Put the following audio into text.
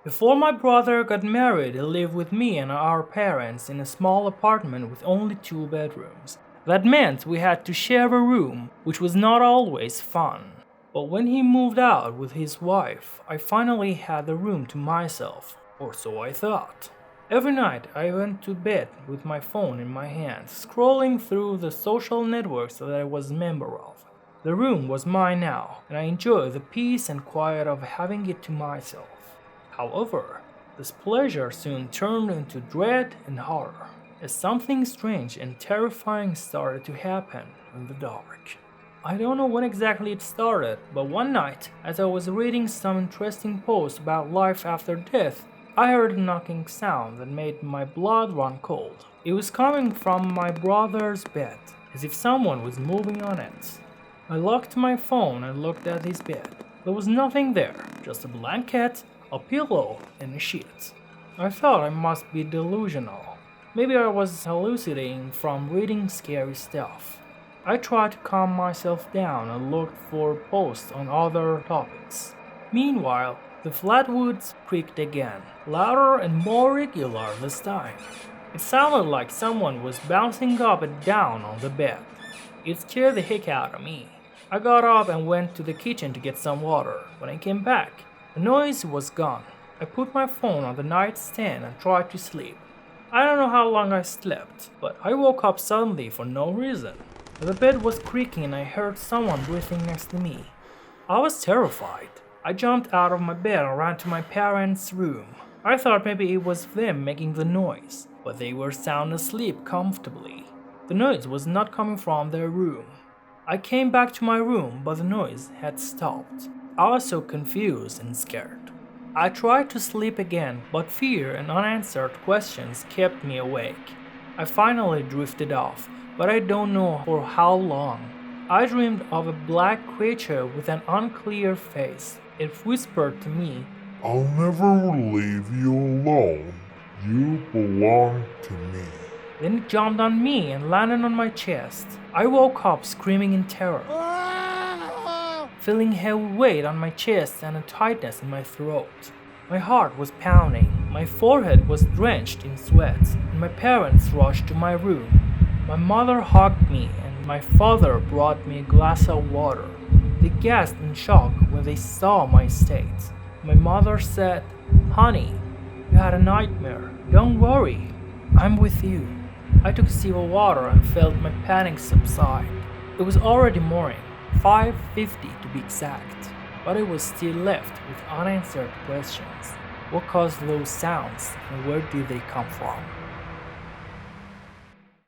Before my brother got married, he lived with me and our parents in a small apartment with only 2 bedrooms. That meant we had to share a room, which was not always fun. But when he moved out with his wife, I finally had the room to myself, or so I thought. Every night I went to bed with my phone in my hand, scrolling through the social networks that I was a member of. The room was mine now, and I enjoyed the peace and quiet of having it to myself. However, this pleasure soon turned into dread and horror, as something strange and terrifying started to happen in the dark. I don't know when exactly it started, but one night, as I was reading some interesting posts about life after death, I heard a knocking sound that made my blood run cold. It was coming from my brother's bed, as if someone was moving on it. I locked my phone and looked at his bed. There was nothing there, just a blanket, a pillow, and a sheet. I thought I must be delusional. Maybe I was hallucinating from reading scary stuff. I tried to calm myself down and looked for posts on other topics. Meanwhile, the flatwoods creaked again, louder and more regular this time. It sounded like someone was bouncing up and down on the bed. It scared the heck out of me. I got up and went to the kitchen to get some water. When I came back, the noise was gone. I put my phone on the nightstand and tried to sleep. I don't know how long I slept, but I woke up suddenly for no reason. The bed was creaking and I heard someone breathing next to me. I was terrified. I jumped out of my bed and ran to my parents' room. I thought maybe it was them making the noise, but they were sound asleep comfortably. The noise was not coming from their room. I came back to my room, but the noise had stopped. I was so confused and scared. I tried to sleep again, but fear and unanswered questions kept me awake. I finally drifted off, but I don't know for how long. I dreamed of a black creature with an unclear face. It whispered to me, "I'll never leave you alone. You belong to me." Then it jumped on me and landed on my chest. I woke up screaming in terror, feeling heavy weight on my chest and a tightness in my throat. My heart was pounding, my forehead was drenched in sweat, and my parents rushed to my room. My mother hugged me and my father brought me a glass of water. They gasped in shock when they saw my state. My mother said, "Honey, you had a nightmare. Don't worry, I'm with you." I took a sip of water and felt my panic subside. It was already morning, 5:50 to be exact, but I was still left with unanswered questions. What caused those sounds and where did they come from?